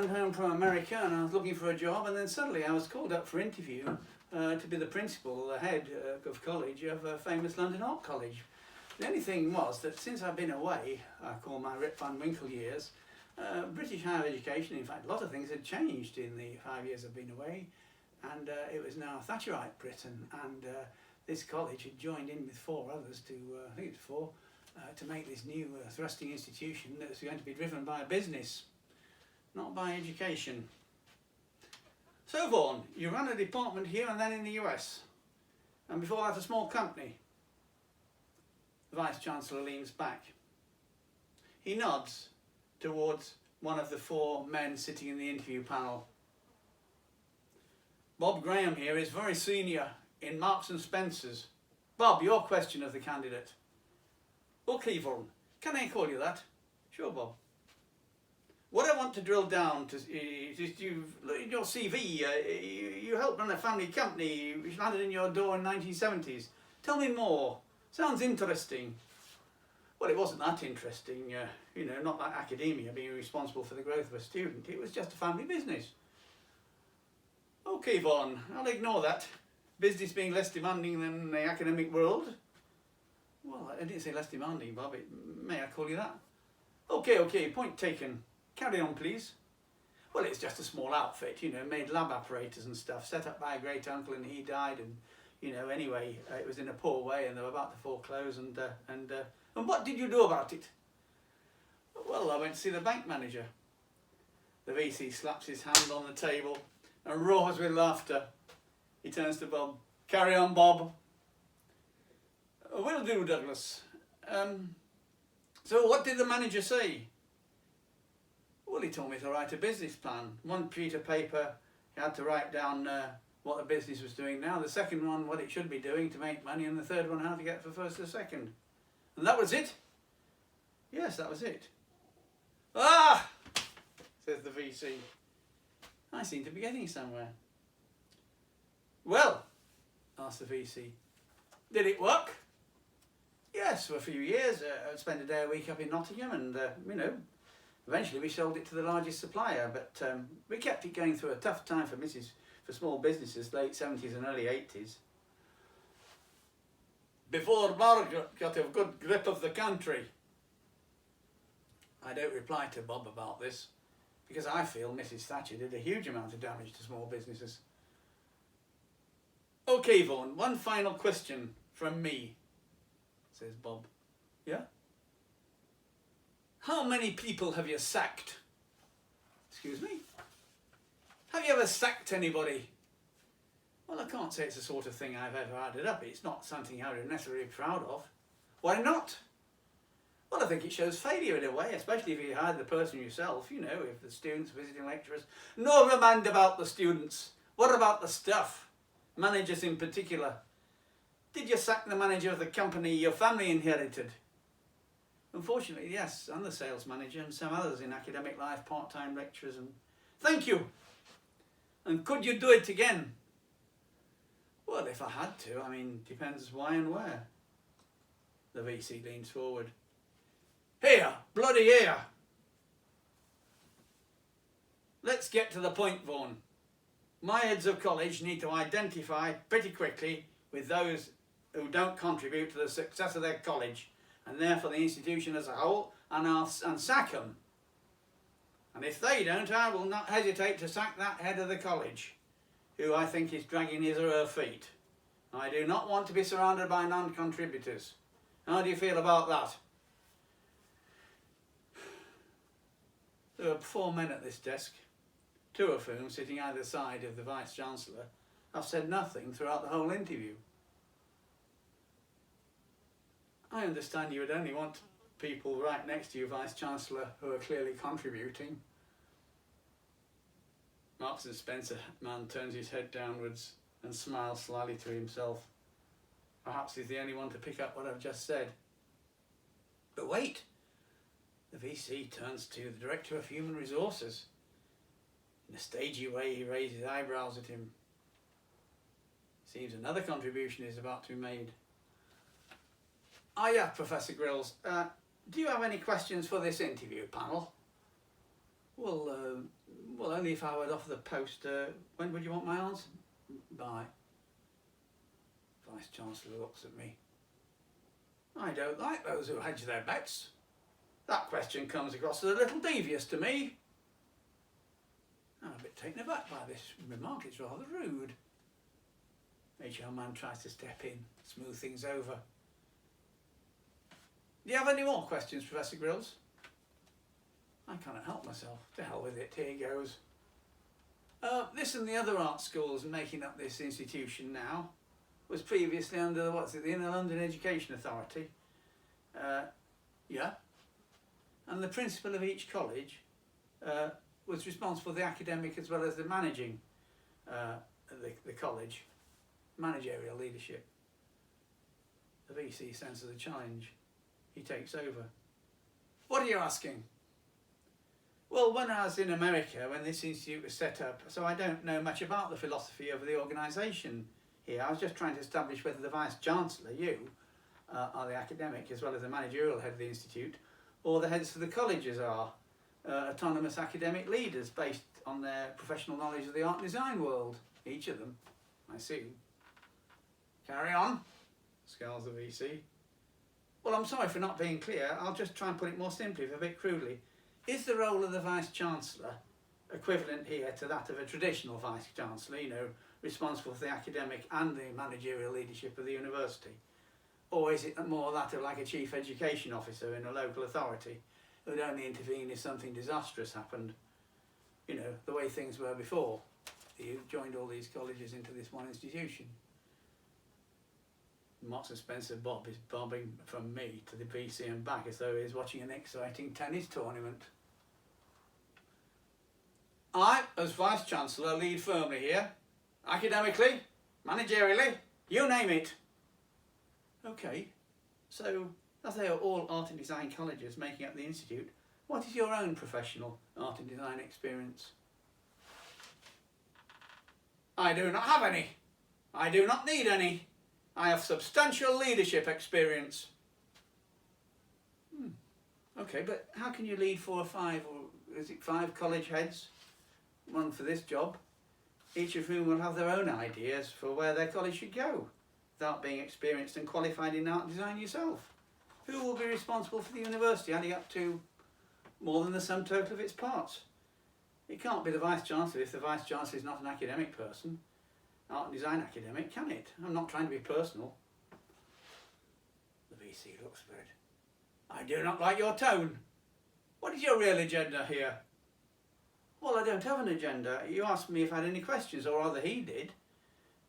returned home from America and I was looking for a job, and then suddenly I was called up for interview to be the principal, the head of college of a famous London art college. The only thing was that since I've been away, I call my Rip Van Winkle years, British higher education, in fact a lot of things had changed in the 5 years I've been away, and it was now Thatcherite Britain, and this college had joined in with 4 others to, I think it's 4, to make this new thrusting institution that was going to be driven by business, not by education. So Vaughan, you ran a department here and then in the US, and before that a small company. The Vice-Chancellor leans back. He nods towards one of the 4 men sitting in the interview panel. Bob Graham here is very senior in Marks and Spencer's. Bob, your question of the candidate. Okay, Vaughan, can I call you that? Sure, Bob. What I want to drill down to is you look at your CV. You helped run a family company which landed in your door in the 1970s. Tell me more. Sounds interesting. Well, it wasn't that interesting, you know, not like academia being responsible for the growth of a student. It was just a family business. Okay, Vaughan, I'll ignore that. Business being less demanding than the academic world. Well, I didn't say less demanding, Bob. May I call you that? Okay, point taken. Carry on, please. Well, it's just a small outfit, you know, made lab apparatus and stuff, set up by a great uncle, and he died, and you know, anyway, it was in a poor way, and they were about to foreclose, and what did you do about it? Well, I went to see the bank manager. The VC slaps his hand on the table and roars with laughter. He turns to Bob. Carry on, Bob. Will do, Douglas. So what did the manager say? Well, he told me to write a business plan. 1 sheet of paper, he had to write down what the business was doing now, the second one what it should be doing to make money, and the third one how to get from first to second. And that was it? Yes, that was it. Ah, says the VC. I seem to be getting somewhere. Well, asked the VC, did it work? Yes, for a few years. I'd spend a day a week up in Nottingham, and you know, eventually we sold it to the largest supplier, but we kept it going through a tough time for small businesses, late 70s and early 80s. Before Margaret got a good grip of the country. I don't reply to Bob about this, because I feel Mrs. Thatcher did a huge amount of damage to small businesses. Okay, Vaughan, one final question from me, says Bob. Yeah? How many people have you sacked? Excuse me? Have you ever sacked anybody? Well, I can't say it's the sort of thing I've ever added up. It's not something I'm necessarily proud of. Why not? Well, I think it shows failure in a way, especially if you hired the person yourself, you know, if the students, visiting lecturers. Never mind about the students. What about the staff? Managers in particular. Did you sack the manager of the company your family inherited? Unfortunately, yes, and the sales manager and some others in academic life, part-time lecturers, and thank you. And could you do it again? Well, if I had to, I mean, depends why and where. The VC leans forward. Here, bloody here. Let's get to the point, Vaughan. My heads of college need to identify pretty quickly with those who don't contribute to the success of their college, and therefore the institution as a whole, and sack them. And if they don't, I will not hesitate to sack that head of the college, who I think is dragging his or her feet. I do not want to be surrounded by non-contributors. How do you feel about that? There were 4 men at this desk, 2 of whom, sitting either side of the Vice-Chancellor, have said nothing throughout the whole interview. I understand you would only want people right next to you, Vice-Chancellor, who are clearly contributing. Marks and Spencer man turns his head downwards and smiles slyly to himself. Perhaps he's the only one to pick up what I've just said. But wait! The VC turns to the Director of Human Resources. In a stagey way, he raises eyebrows at him. Seems another contribution is about to be made. Ah, yeah, Professor Grills. Do you have any questions for this interview panel? Well, Well, only if I was offered the post. When would you want my answer by? Vice-Chancellor looks at me. I don't like those who hedge their bets. That question comes across as a little devious to me. I'm a bit taken aback by this remark. It's rather rude. HR man tries to step in, smooth things over. Do you have any more questions, Professor Grills? I cannot help myself. To hell with it, here goes. This and the other art schools making up this institution now was previously under the Inner London Education Authority. Yeah. And the principal of each college was responsible for the academic as well as the managing the college, managerial leadership. The VC senses a challenge. He takes over. What are you asking? Well, when I was in America, when this institute was set up, so I don't know much about the philosophy of the organisation here. I was just trying to establish whether the Vice-Chancellor, you, are the academic as well as the managerial head of the institute, or the heads of the colleges are autonomous academic leaders based on their professional knowledge of the art and design world. Each of them, I assume. Carry on, scowls the VC. Well, I'm sorry for not being clear. I'll just try and put it more simply, a bit crudely. Is the role of the Vice-Chancellor equivalent here to that of a traditional Vice-Chancellor, you know, responsible for the academic and the managerial leadership of the university? Or is it more that of like a chief education officer in a local authority who would only intervene if something disastrous happened? You know, the way things were before. You joined all these colleges into this one institution. Marks and Spencer Bob is bobbing from me to the VC and back as though he's watching an exciting tennis tournament. I, as Vice-Chancellor, lead firmly here. Academically, managerially, you name it. Okay, so as they are all art and design colleges making up the institute, what is your own professional art and design experience? I do not have any. I do not need any. I have substantial leadership experience. Okay, but how can you lead 4 or 5, or is it 5 college heads? One for this job, each of whom will have their own ideas for where their college should go, without being experienced and qualified in art and design yourself. Who will be responsible for the university adding up to more than the sum total of its parts? It can't be the Vice-Chancellor if the Vice-Chancellor is not an academic person. Art and design academic, can it? I'm not trying to be personal. The VC looks red. I do not like your tone. What is your real agenda here? Well, I don't have an agenda. You asked me if I had any questions, or rather he did.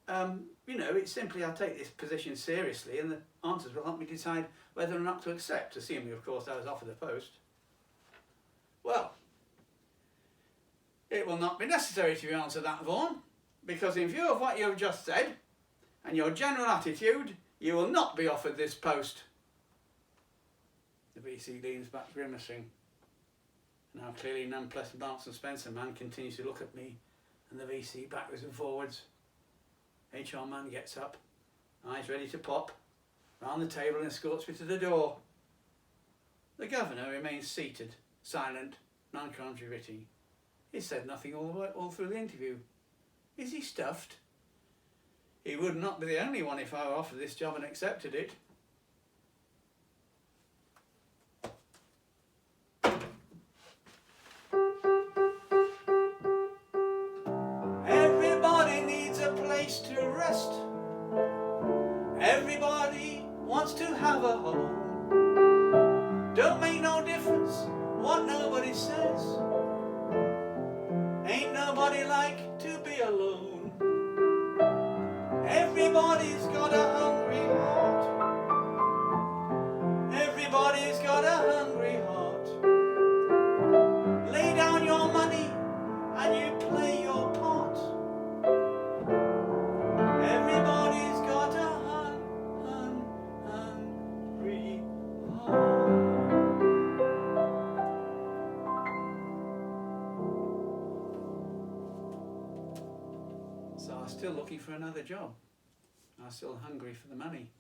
You know, it's simply I take this position seriously and the answers will help me decide whether or not to accept, assuming, of course, I was offered the post. Well, it will not be necessary to answer that, Vaughan. Because in view of what you have just said, and your general attitude, you will not be offered this post. The VC leans back grimacing. Now clearly nonplussed Marks and Spencer man continues to look at me, and the VC backwards and forwards. HR man gets up, eyes ready to pop, round the table and escorts me to the door. The governor remains seated, silent, non-contradicting. He said nothing all through the interview. Is he stuffed? He would not be the only one if I were offered this job and accepted it. Everybody needs a place to rest. Everybody wants to have a home. Don't make no difference what nobody says. Ain't nobody like to be alone. Everybody's got a hungry heart. Everybody's got a hungry heart. Lay down your money and you play your part. Everybody's got a hungry heart. So I was still looking for another job. I was still hungry for the money.